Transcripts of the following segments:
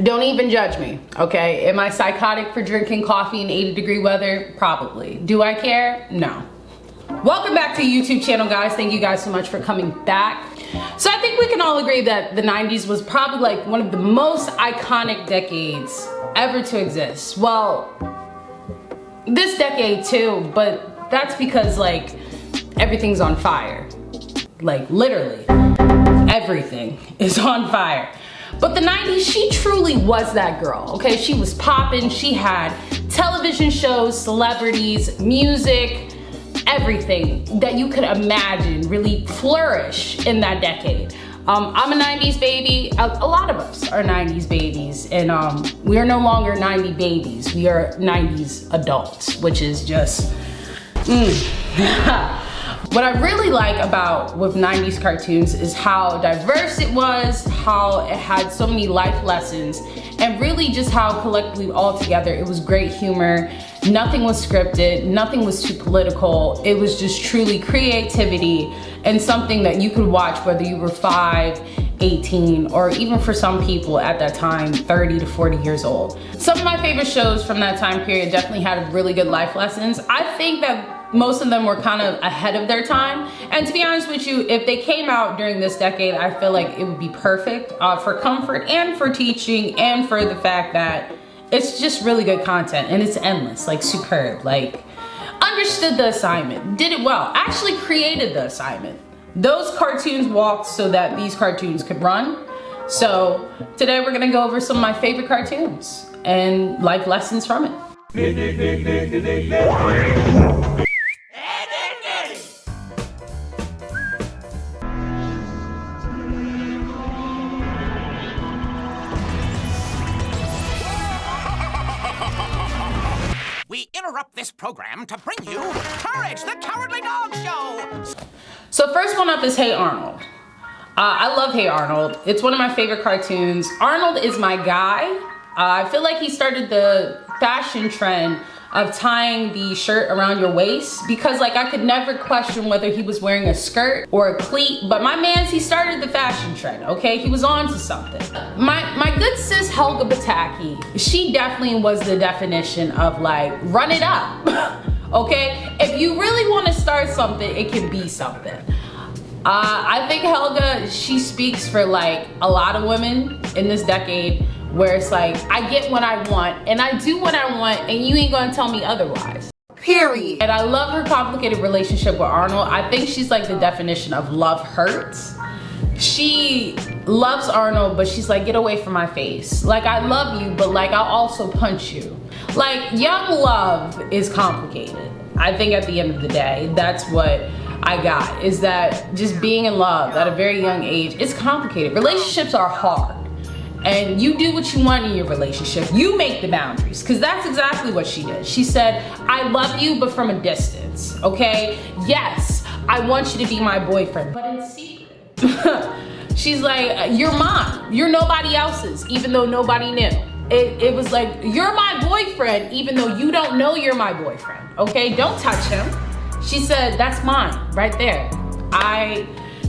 Don't even judge me, okay? Am I psychotic for drinking coffee in 80-degree weather? Probably. Do I care? No. Welcome back to the YouTube channel, guys. Thank you guys so much for coming back. So I think we can all agree that the 90s was probably like one of the most iconic decades ever to exist. Well, this decade too, but that's because like everything's on fire. Like literally, everything is on fire. But the 90s, she truly was that girl, okay? She was popping, she had television shows, celebrities, music, everything that you could imagine really flourish in that decade. I'm a 90s baby. A lot of us are 90s babies, and we are no longer 90 babies. We are 90s adults, which is just, What I really like about with 90s cartoons is how diverse it was, how it had so many life lessons, and really just how collectively all together it was great humor. Nothing was scripted, nothing was too political. It was just truly creativity and something that you could watch whether you were 5, 18, or even for some people at that time, 30 to 40 years old. Some of my favorite shows from that time period definitely had really good life lessons. I think that most of them were kind of ahead of their time. And to be honest with you, if they came out during this decade, I feel like it would be perfect for comfort and for teaching and for the fact that it's just really good content and it's endless, like superb, like understood the assignment, did it well, actually created the assignment. Those cartoons walked so that these cartoons could run. So today we're gonna go over some of my favorite cartoons and life lessons from it. We interrupt this program to bring you Courage, the Cowardly Dog Show! So first one up is Hey Arnold. I love Hey Arnold. It's one of my favorite cartoons. Arnold is my guy. I feel like he started the fashion trend of tying the shirt around your waist, because like I could never question whether he was wearing a skirt or a cleat, but my man's, he started the fashion trend, okay? He was on to something. My good sis Helga Pataki, she definitely was the definition of like, run it up, okay? If you really want to start something, it can be something. I think Helga, she speaks for like a lot of women in this decade, where it's like, I get what I want and I do what I want and you ain't gonna tell me otherwise. Period. And I love her complicated relationship with Arnold. I think she's like the definition of love hurts. She loves Arnold, but she's like, get away from my face. Like, I love you, but like, I'll also punch you. Like, young love is complicated. I think at the end of the day, that's what I got, is that just being in love at a very young age, it's complicated. Relationships are hard. And you do what you want in your relationship. You make the boundaries, because that's exactly what she did. She said, I love you, but from a distance, okay? Yes, I want you to be my boyfriend, but in secret. She's like, you're mine. You're nobody else's, even though nobody knew. It was like, you're my boyfriend, even though you don't know you're my boyfriend, okay? Don't touch him. She said, that's mine, right there.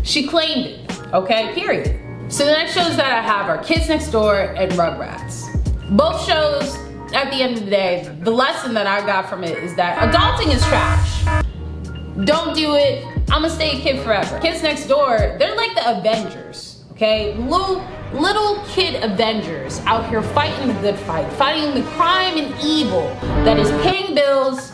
She claimed it, okay, period. So the next shows that I have are Kids Next Door and Rugrats. Both shows, at the end of the day, the lesson that I got from it is that adulting is trash. Don't do it. I'ma stay a kid forever. Kids Next Door, they're like the Avengers, okay? Little kid Avengers out here fighting the good fight, fighting the crime and evil that is paying bills,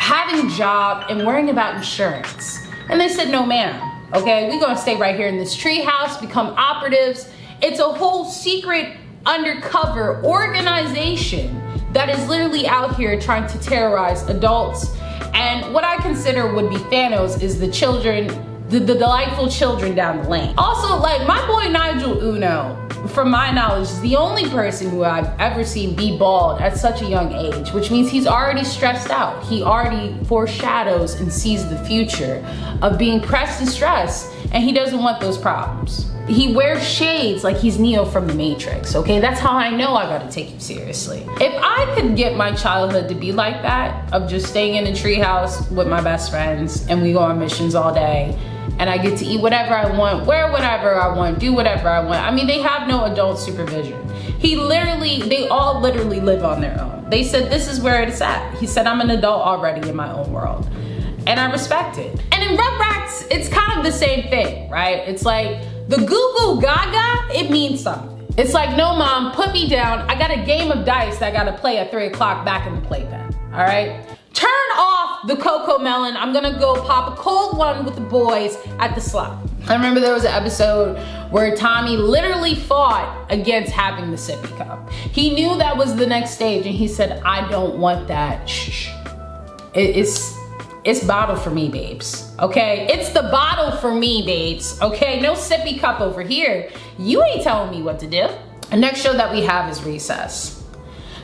having a job, and worrying about insurance. And they said, no ma'am. Okay, we're gonna stay right here in this tree house, become operatives. It's a whole secret undercover organization that is literally out here trying to terrorize adults. And what I consider would be Thanos is the children, the delightful children down the lane. Also, like my boy Nigel Uno, from my knowledge, is the only person who I've ever seen be bald at such a young age, which means he's already stressed out. He already foreshadows and sees the future of being pressed and stressed, and he doesn't want those problems. He wears shades like he's Neo from the Matrix, okay? That's how I know I gotta take him seriously. If I could get my childhood to be like that, of just staying in a treehouse with my best friends and we go on missions all day, and I get to eat whatever I want, wear whatever I want, do whatever I want. I mean, they have no adult supervision. They all literally live on their own. They said, this is where it's at. He said, I'm an adult already in my own world. And I respect it. And in Rugrats, it's kind of the same thing, right? It's like the goo goo gaga, it means something. It's like, no mom, put me down. I got a game of dice that I gotta play at 3 o'clock back in the playpen, all right? Turn off the Coco Melon. I'm gonna go pop a cold one with the boys at the slot. I remember there was an episode where Tommy literally fought against having the sippy cup. He knew that was the next stage and he said, I don't want that. Shh. It's bottle for me, babes, okay? It's the bottle for me, babes, okay? No sippy cup over here. You ain't telling me what to do. The next show that we have is Recess.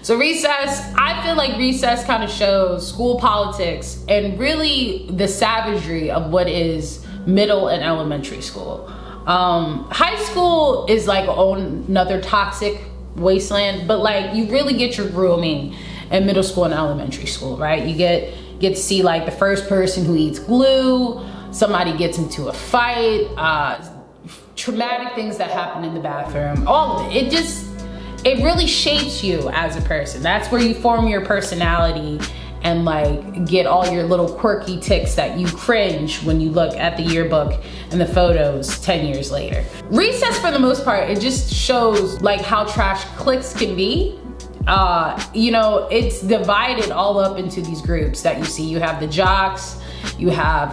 So Recess, I feel like Recess kind of shows school politics and really the savagery of what is middle and elementary school. High school is like another toxic wasteland, but like you really get your grooming in middle school and elementary school, right? You get to see like the first person who eats glue, somebody gets into a fight, traumatic things that happen in the bathroom, all of it. It really shapes you as a person. That's where you form your personality and like get all your little quirky tics that you cringe when you look at the yearbook and the photos 10 years later. Recess, for the most part, it just shows like how trash cliques can be. You know, it's divided all up into these groups that you see. You have the jocks, you have,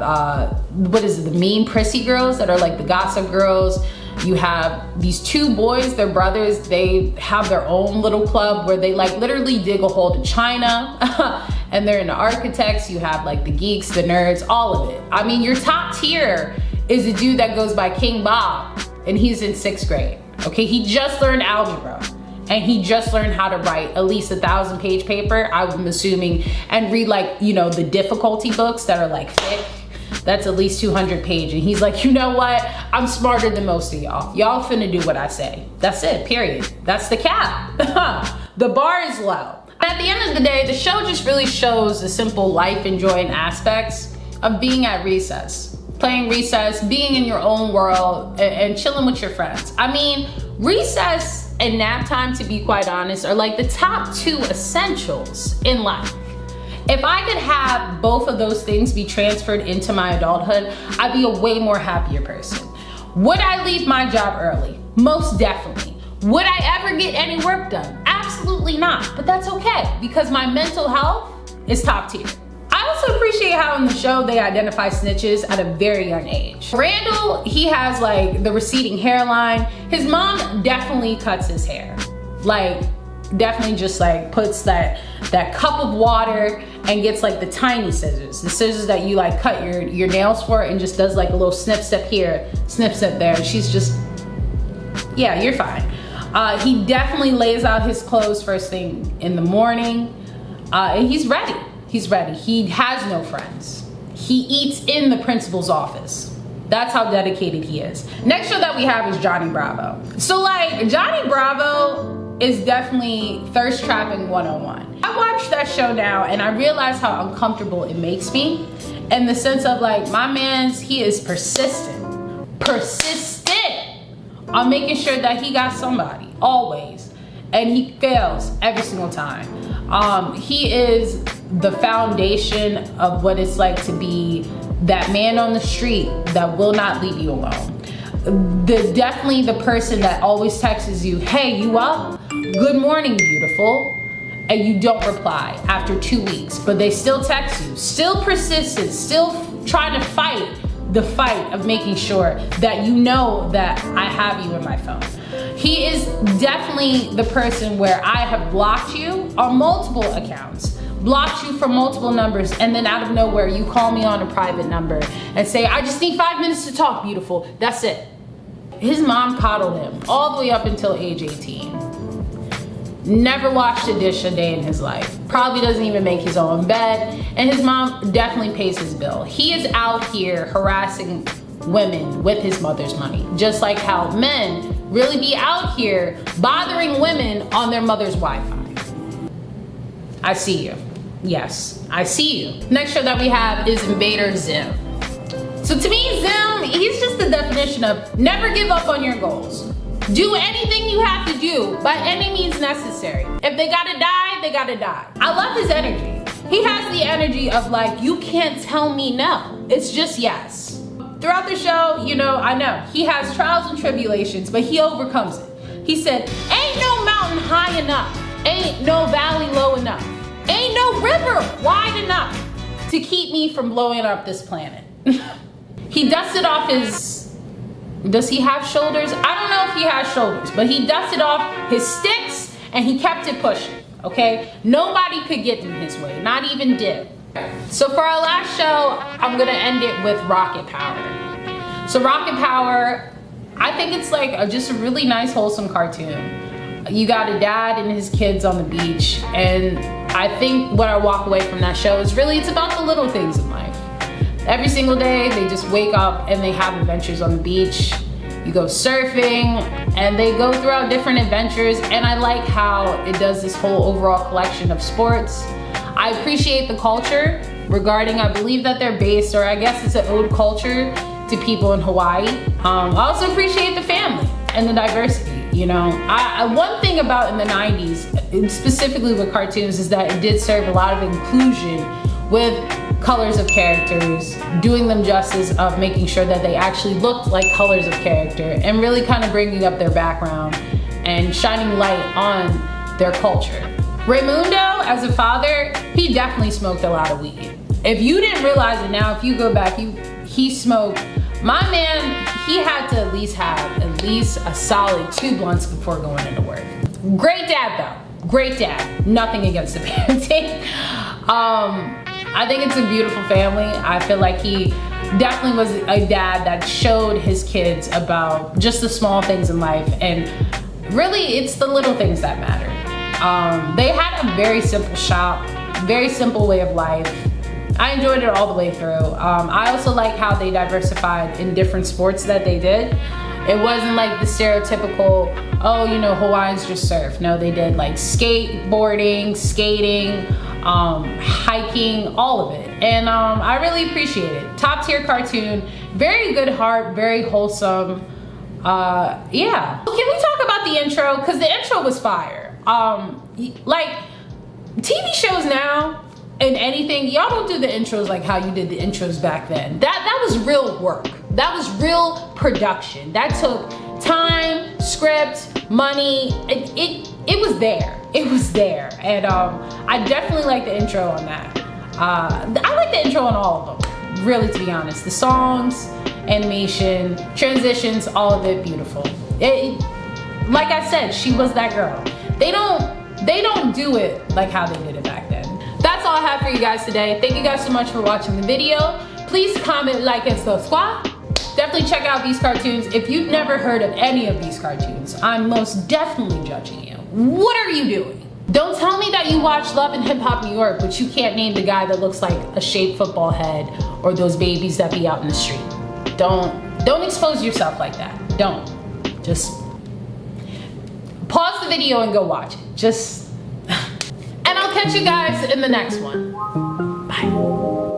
the mean prissy girls that are like the gossip girls. You have these two boys, they're brothers, they have their own little club where they like literally dig a hole to China and they're into architects. You have like the geeks, the nerds, all of it. I mean, your top tier is a dude that goes by King Bob and he's in 6th grade, okay? He just learned algebra and he just learned how to write at least 1,000-page paper, I'm assuming, and read like, you know, the difficulty books that are like thick. That's at least 200 pages. And he's like, you know what? I'm smarter than most of y'all. Y'all finna do what I say. That's it, period. That's the cap. The bar is low. At the end of the day, the show just really shows the simple life enjoying aspects of being at recess. Playing recess, being in your own world, and chilling with your friends. I mean, recess and nap time, to be quite honest, are like the top 2 essentials in life. If I could have both of those things be transferred into my adulthood, I'd be a way more happier person. Would I leave my job early? Most definitely. Would I ever get any work done? Absolutely not, but that's okay because my mental health is top tier. I also appreciate how in the show they identify snitches at a very young age. Randall, he has like the receding hairline. His mom definitely cuts his hair. Like, definitely just like puts that cup of water and gets like the tiny scissors, the scissors that you like cut your nails for, and just does like a little snip step here, snip step there. And she's just, yeah, you're fine. He definitely lays out his clothes first thing in the morning, and he's ready. He's ready. He has no friends. He eats in the principal's office. That's how dedicated he is. Next show that we have is Johnny Bravo. So like, Johnny Bravo is definitely thirst trapping 101. I watch that show now and I realize how uncomfortable it makes me in the sense of like, my man's, he is persistent on making sure that he got somebody, always. And he fails every single time. He is the foundation of what it's like to be that man on the street that will not leave you alone. Definitely the person that always texts you, hey, you up? Good morning, beautiful. And you don't reply after 2 weeks, but they still text you, still persistent, still trying to fight the fight of making sure that you know that I have you in my phone. He is definitely the person where I have blocked you on multiple accounts, blocked you from multiple numbers, and then out of nowhere you call me on a private number and say, I just need 5 minutes to talk, beautiful. That's it. His mom coddled him all the way up until age 18. Never washed a dish a day in his life. Probably doesn't even make his own bed. And his mom definitely pays his bill. He is out here harassing women with his mother's money. Just like how men really be out here bothering women on their mother's Wi-Fi. I see you. Yes, I see you. Next show that we have is Invader Zim. So to me, Zim, he's just the definition of never give up on your goals. Do anything you have to do by any means necessary. If they gotta die, they gotta die. I love his energy. He has the energy of like, you can't tell me no. It's just yes. Throughout the show, you know, I know he has trials and tribulations, but he overcomes it. He said, ain't no mountain high enough. Ain't no valley low enough. Ain't no river wide enough to keep me from blowing up this planet. He dusted off his, does he have shoulders? I don't know if he has shoulders, but he dusted off his sticks and he kept it pushing, okay? Nobody could get in his way, not even Dib. So for our last show, I'm gonna end it with Rocket Power. So Rocket Power, I think it's like just a really nice, wholesome cartoon. You got a dad and his kids on the beach, and I think what I walk away from that show is really, it's about the little things in life. Every single day, they just wake up and they have adventures on the beach. You go surfing, and they go throughout different adventures, and I like how it does this whole overall collection of sports. I appreciate the culture regarding, I believe that they're based, or I guess it's an ode culture to people in Hawaii. I also appreciate the family and the diversity. You know, one thing about in the 90s, and specifically with cartoons, is that it did serve a lot of inclusion with colors of characters, doing them justice of making sure that they actually looked like colors of character, and really kind of bringing up their background and shining light on their culture. Raymundo, as a father, he definitely smoked a lot of weed. If you didn't realize it now, if you go back, he smoked. My man, he had to at least have at least a solid 2 blunts before going into work. Great dad though, great dad. Nothing against the parenting. I think it's a beautiful family. I feel like he definitely was a dad that showed his kids about just the small things in life, and really it's the little things that matter. They had a very simple shop, very simple way of life. I enjoyed it all the way through. I also like how they diversified in different sports that they did. It wasn't like the stereotypical, oh, you know, Hawaiians just surf. No, they did like skateboarding, skating, hiking, all of it. And I really appreciate it. Top tier cartoon, very good heart, very wholesome. Yeah. Can we talk about the intro? Because the intro was fire. Like TV shows now and anything, y'all don't do the intros like how you did the intros back then. That was real work. That was real production. That took time, script, money. It was there. It was there. And I definitely like the intro on that. I like the intro on all of them, really, to be honest. The songs, animation, transitions, all of it beautiful. Like I said, she was that girl. They don't do it like how they did it back then. That's all I have for you guys today. Thank you guys so much for watching the video. Please comment, like, and subscribe. Definitely check out these cartoons. If you've never heard of any of these cartoons, I'm most definitely judging you. What are you doing? Don't tell me that you watch Love and Hip Hop New York, but you can't name the guy that looks like a shaved football head or those babies that be out in the street. Don't expose yourself like that. Don't. Just pause the video and go watch it. And I'll catch you guys in the next one. Bye.